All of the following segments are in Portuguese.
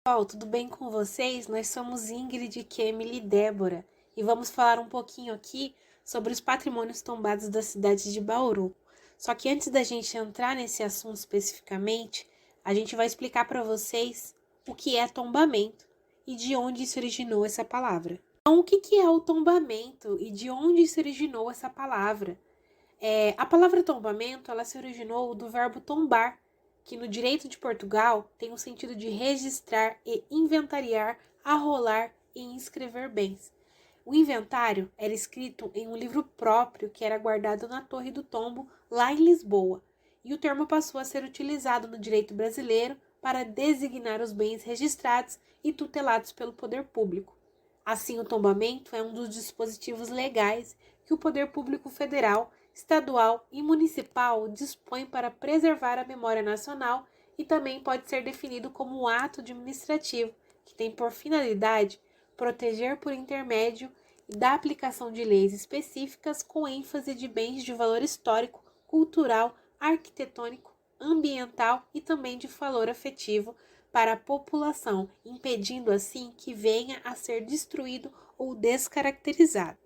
Pessoal, tudo bem com vocês? Nós somos Ingrid, Kemily e Débora e vamos falar um pouquinho aqui sobre os patrimônios tombados da cidade de Bauru. Só que antes da gente entrar nesse assunto especificamente, a gente vai explicar para vocês o que é tombamento e de onde se originou essa palavra. Então, o que é o tombamento e de onde se originou essa palavra? A palavra tombamento, ela se originou do verbo tombar, que no direito de Portugal tem o sentido de registrar e inventariar, arrolar e inscrever bens. O inventário era escrito em um livro próprio que era guardado na Torre do Tombo, lá em Lisboa, e o termo passou a ser utilizado no direito brasileiro para designar os bens registrados e tutelados pelo poder público. Assim, o tombamento é um dos dispositivos legais que o poder público federal, estadual e municipal dispõe para preservar a memória nacional e também pode ser definido como um ato administrativo que tem por finalidade proteger por intermédio da aplicação de leis específicas com ênfase de bens de valor histórico, cultural, arquitetônico, ambiental e também de valor afetivo para a população, impedindo assim que venha a ser destruído ou descaracterizado.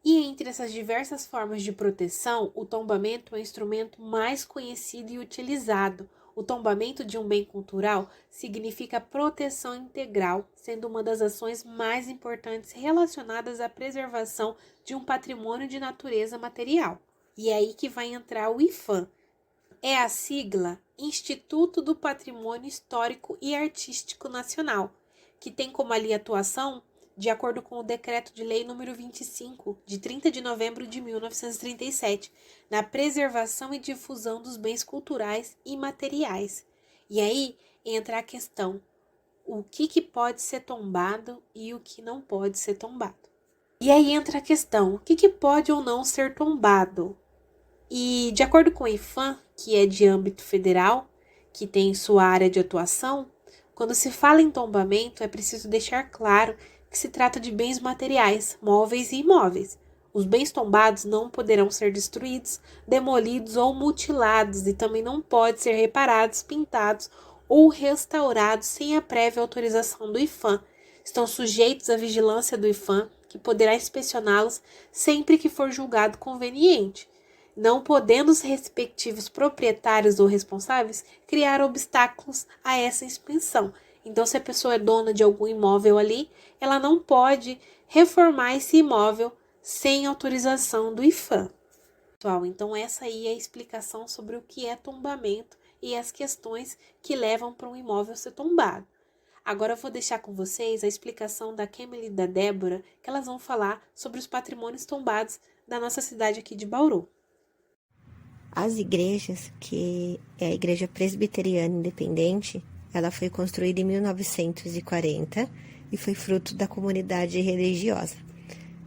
E entre essas diversas formas de proteção, o tombamento é o instrumento mais conhecido e utilizado. O tombamento de um bem cultural significa proteção integral, sendo uma das ações mais importantes relacionadas à preservação de um patrimônio de natureza material. E é aí que vai entrar o IPHAN. É a sigla Instituto do Patrimônio Histórico e Artístico Nacional, que tem como ali atuação de acordo com o Decreto de Lei nº 25, de 30 de novembro de 1937, na preservação e difusão dos bens culturais e materiais. E aí entra a questão, o que pode ser tombado e o que não pode ser tombado. E aí entra a questão, o que pode ou não ser tombado? E, de acordo com o IPHAN, que é de âmbito federal, que tem sua área de atuação, quando se fala em tombamento, é preciso deixar claro que se trata de bens materiais, móveis e imóveis. Os bens tombados não poderão ser destruídos, demolidos ou mutilados e também não podem ser reparados, pintados ou restaurados sem a prévia autorização do IPHAN. Estão sujeitos à vigilância do IPHAN, que poderá inspecioná-los sempre que for julgado conveniente, não podendo os respectivos proprietários ou responsáveis criar obstáculos a essa inspeção. Então, se a pessoa é dona de algum imóvel ali, ela não pode reformar esse imóvel sem autorização do IPHAN. Pessoal, então essa aí é a explicação sobre o que é tombamento e as questões que levam para um imóvel ser tombado. Agora eu vou deixar com vocês a explicação da Kemily e da Débora, que elas vão falar sobre os patrimônios tombados da nossa cidade aqui de Bauru. As igrejas, que é a Igreja Presbiteriana Independente, ela foi construída em 1940 e foi fruto da comunidade religiosa.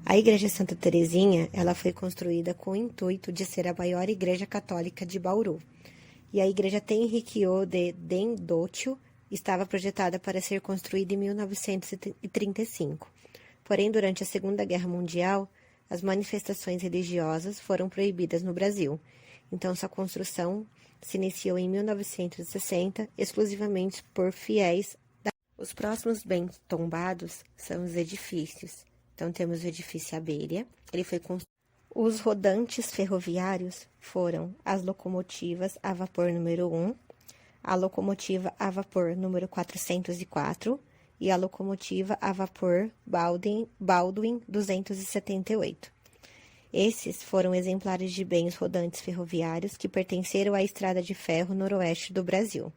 A Igreja Santa Teresinha, ela foi construída com o intuito de ser a maior igreja católica de Bauru. E a Igreja Tenrikyo de Dendotio estava projetada para ser construída em 1935. Porém, durante a Segunda Guerra Mundial, as manifestações religiosas foram proibidas no Brasil. Então, sua construção se iniciou em 1960, exclusivamente por fiéis. Os próximos bens tombados são os edifícios. Então, temos o edifício Abelha. Ele foi construído. Os rodantes ferroviários foram as locomotivas a vapor número 1, a locomotiva a vapor número 404 e a locomotiva a vapor Baldwin 278. Esses foram exemplares de bens rodantes ferroviários que pertenceram à Estrada de Ferro Noroeste do Brasil.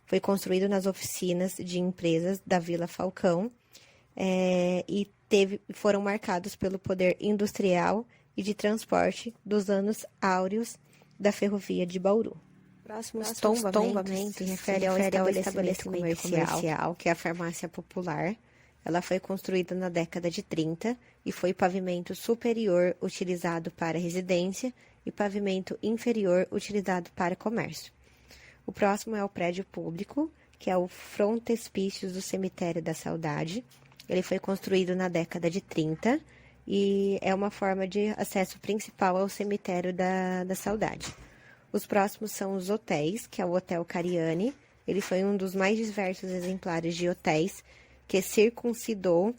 Foi construído nas oficinas de empresas da Vila Falcão e foram marcados pelo poder industrial e de transporte dos anos áureos da ferrovia de Bauru. Próximos tombamentos se refere ao estabelecimento comercial, que é a farmácia popular. Ela foi construída na década de 30 e foi pavimento superior utilizado para residência e pavimento inferior utilizado para comércio. O próximo é o prédio público, que é o frontispício do Cemitério da Saudade. Ele foi construído na década de 30 e é uma forma de acesso principal ao Cemitério da Saudade. Os próximos são os hotéis, que é o Hotel Cariani, Ele foi um dos mais diversos exemplares de hotéis que circuncidou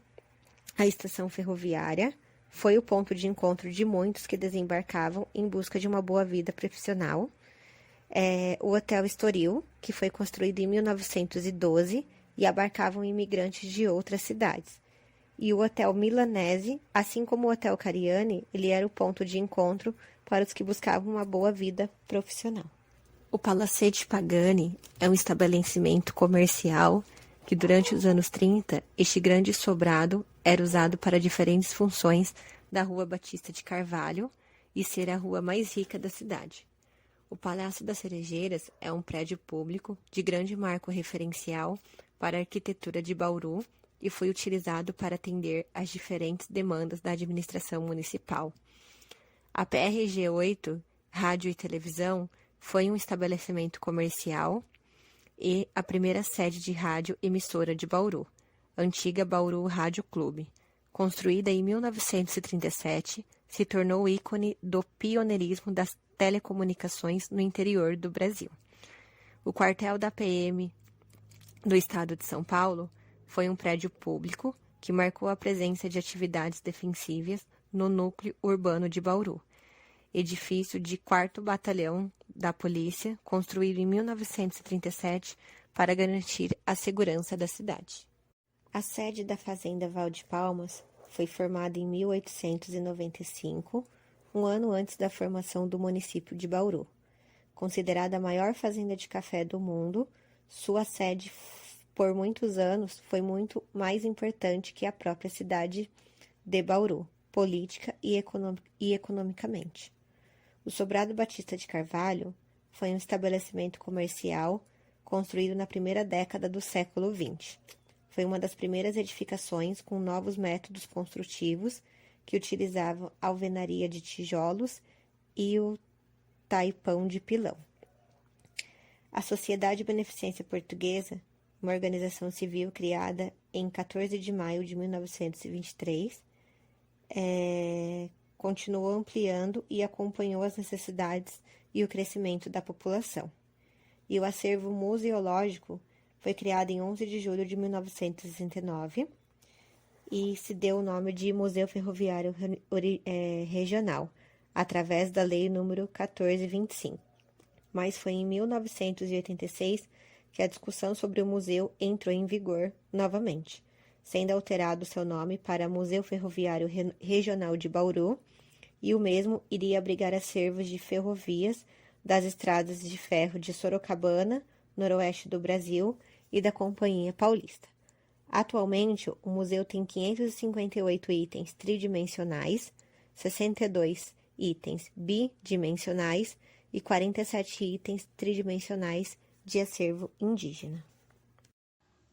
a estação ferroviária. Foi o ponto de encontro de muitos que desembarcavam em busca de uma boa vida profissional. O Hotel Estoril, que foi construído em 1912 e abarcavam imigrantes de outras cidades. E o Hotel Milanese, assim como o Hotel Cariani, ele era o ponto de encontro para os que buscavam uma boa vida profissional. O Palacete Pagani é um estabelecimento comercial que durante os anos 30, este grande sobrado era usado para diferentes funções da Rua Batista de Carvalho e ser a rua mais rica da cidade. O Palácio das Cerejeiras é um prédio público de grande marco referencial para a arquitetura de Bauru e foi utilizado para atender às diferentes demandas da administração municipal. A PRG 8, Rádio e Televisão, foi um estabelecimento comercial e a primeira sede de rádio emissora de Bauru, antiga Bauru Rádio Clube. Construída em 1937, se tornou ícone do pioneirismo das telecomunicações no interior do Brasil. O quartel da PM do estado de São Paulo foi um prédio público que marcou a presença de atividades defensivas no núcleo urbano de Bauru. Edifício de 4º Batalhão da Polícia, construído em 1937 para garantir a segurança da cidade. A sede da Fazenda Val de Palmas foi formada em 1895, um ano antes da formação do município de Bauru. Considerada a maior fazenda de café do mundo, sua sede, por muitos anos, foi muito mais importante que a própria cidade de Bauru, política e economicamente. O Sobrado Batista de Carvalho foi um estabelecimento comercial construído na primeira década do século XX. Foi uma das primeiras edificações com novos métodos construtivos que utilizavam a alvenaria de tijolos e o taipão de pilão. A Sociedade Beneficência Portuguesa, uma organização civil criada em 14 de maio de 1923, continuou ampliando e acompanhou as necessidades e o crescimento da população. E o acervo museológico foi criado em 11 de julho de 1969 e se deu o nome de Museu Ferroviário Regional, através da Lei nº 1425. Mas foi em 1986 que a discussão sobre o museu entrou em vigor novamente, sendo alterado seu nome para Museu Ferroviário Regional de Bauru, e o mesmo iria abrigar acervos de ferrovias das estradas de ferro de Sorocabana, noroeste do Brasil, e da Companhia Paulista. Atualmente, o museu tem 558 itens tridimensionais, 62 itens bidimensionais e 47 itens tridimensionais de acervo indígena.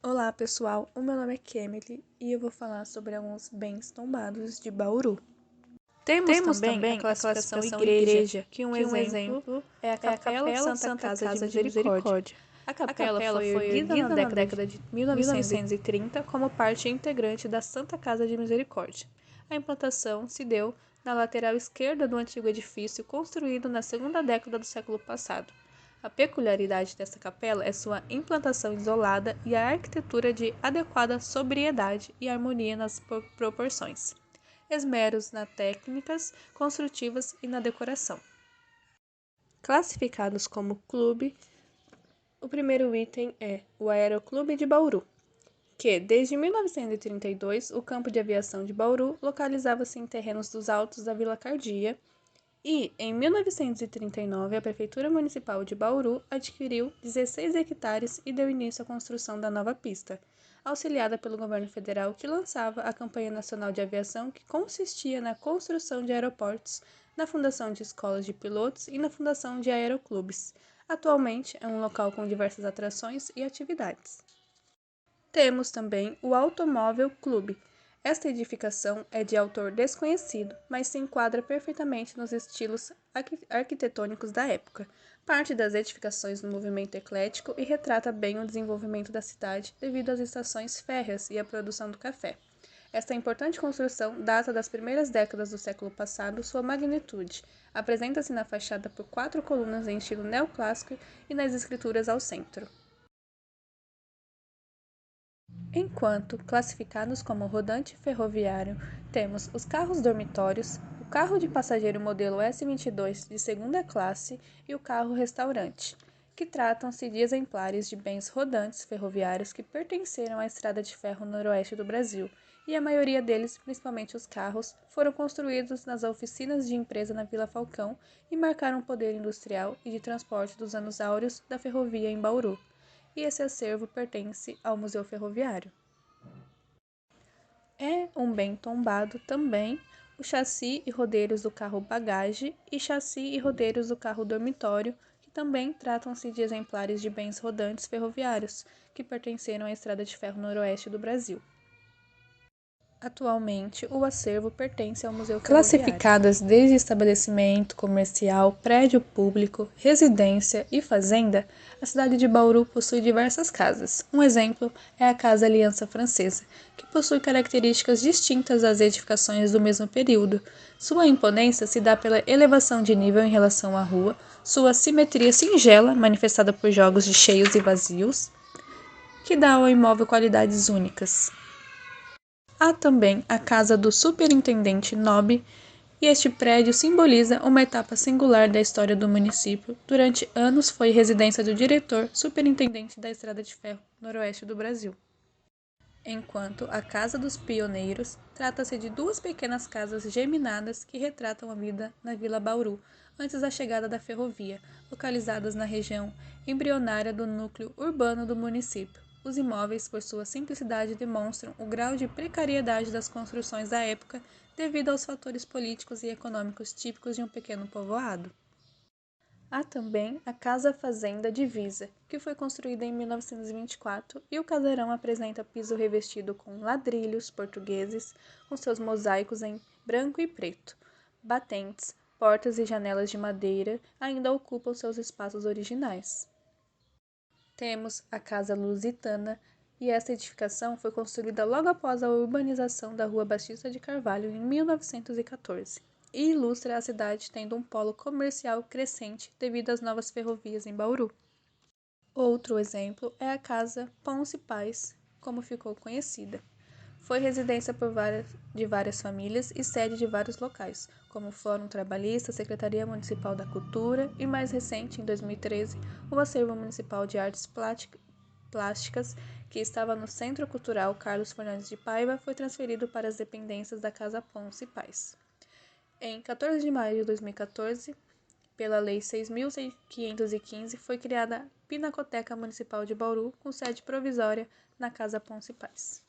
Olá pessoal, o meu nome é Kemily e eu vou falar sobre alguns bens tombados de Bauru. Temos também a classificação igreja, que um exemplo é a Capela Santa Casa de Misericórdia. A capela foi erguida na década de 1930 como parte integrante da Santa Casa de Misericórdia. A implantação se deu na lateral esquerda do antigo edifício construído na segunda década do século passado. A peculiaridade desta capela é sua implantação isolada e a arquitetura de adequada sobriedade e harmonia nas proporções. Esmeros nas técnicas construtivas e na decoração. Classificados como clube, o primeiro item é o Aeroclube de Bauru, que, desde 1932, o campo de aviação de Bauru localizava-se em terrenos dos altos da Vila Cardia e, em 1939, a Prefeitura Municipal de Bauru adquiriu 16 hectares e deu início à construção da nova pista, auxiliada pelo governo federal, que lançava a Campanha Nacional de Aviação, que consistia na construção de aeroportos, na fundação de escolas de pilotos e na fundação de aeroclubes. Atualmente é um local com diversas atrações e atividades. Temos também o Automóvel Clube. Esta edificação é de autor desconhecido, mas se enquadra perfeitamente nos estilos arquitetônicos da época. Parte das edificações no movimento eclético e retrata bem o desenvolvimento da cidade devido às estações férreas e à produção do café. Esta importante construção data das primeiras décadas do século passado. Sua magnitude apresenta-se na fachada por 4 colunas em estilo neoclássico e nas escrituras ao centro. Enquanto, classificados como rodante ferroviário, temos os carros dormitórios, o carro de passageiro modelo S22 de segunda classe e o carro restaurante, que tratam-se de exemplares de bens rodantes ferroviários que pertenceram à Estrada de Ferro Noroeste do Brasil, e a maioria deles, principalmente os carros, foram construídos nas oficinas de empresa na Vila Falcão e marcaram o poder industrial e de transporte dos anos áureos da ferrovia em Bauru. E esse acervo pertence ao Museu Ferroviário. É um bem tombado também o chassi e rodeiros do carro bagagem e chassi e rodeiros do carro dormitório, que também tratam-se de exemplares de bens rodantes ferroviários, que pertenceram à Estrada de Ferro Noroeste do Brasil. Atualmente, o acervo pertence ao Museu Ferroviário. Classificadas desde estabelecimento comercial, prédio público, residência e fazenda, a cidade de Bauru possui diversas casas. Um exemplo é a Casa Aliança Francesa, que possui características distintas às edificações do mesmo período. Sua imponência se dá pela elevação de nível em relação à rua, sua simetria singela, manifestada por jogos de cheios e vazios, que dá ao imóvel qualidades únicas. Há também a casa do superintendente Nobre, e este prédio simboliza uma etapa singular da história do município. Durante anos foi residência do diretor superintendente da Estrada de Ferro Noroeste do Brasil. Enquanto a Casa dos Pioneiros trata-se de duas pequenas casas geminadas que retratam a vida na Vila Bauru, antes da chegada da ferrovia, localizadas na região embrionária do núcleo urbano do município. Os imóveis, por sua simplicidade, demonstram o grau de precariedade das construções da época devido aos fatores políticos e econômicos típicos de um pequeno povoado. Há também a Casa Fazenda Divisa, que foi construída em 1924 e o casarão apresenta piso revestido com ladrilhos portugueses, com seus mosaicos em branco e preto. Batentes, portas e janelas de madeira ainda ocupam seus espaços originais. Temos a Casa Lusitana, e esta edificação foi construída logo após a urbanização da Rua Batista de Carvalho em 1914 e ilustra a cidade tendo um polo comercial crescente devido às novas ferrovias em Bauru. Outro exemplo é a Casa Ponce Paz, como ficou conhecida. Foi residência de várias famílias e sede de vários locais, como o Fórum Trabalhista, Secretaria Municipal da Cultura e, mais recente, em 2013, o Acervo Municipal de Artes Plásticas, que estava no Centro Cultural Carlos Fernandes de Paiva, foi transferido para as dependências da Casa Ponce Paz. Em 14 de maio de 2014, pela Lei 6.515, foi criada a Pinacoteca Municipal de Bauru, com sede provisória na Casa Ponce Paz.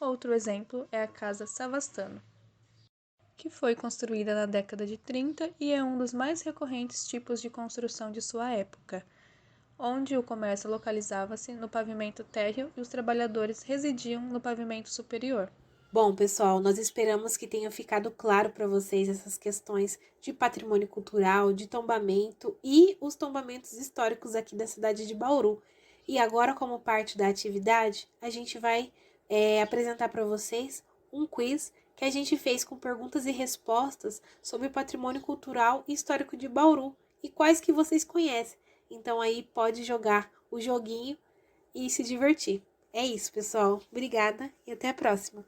Outro exemplo é a Casa Savastano, que foi construída na década de 30 e é um dos mais recorrentes tipos de construção de sua época, onde o comércio localizava-se no pavimento térreo e os trabalhadores residiam no pavimento superior. Bom, pessoal, nós esperamos que tenha ficado claro para vocês essas questões de patrimônio cultural, de tombamento e os tombamentos históricos aqui da cidade de Bauru. E agora, como parte da atividade, a gente vai apresentar para vocês um quiz que a gente fez com perguntas e respostas sobre o patrimônio cultural e histórico de Bauru e quais que vocês conhecem. Então aí pode jogar o joguinho e se divertir. É isso, pessoal. Obrigada e até a próxima.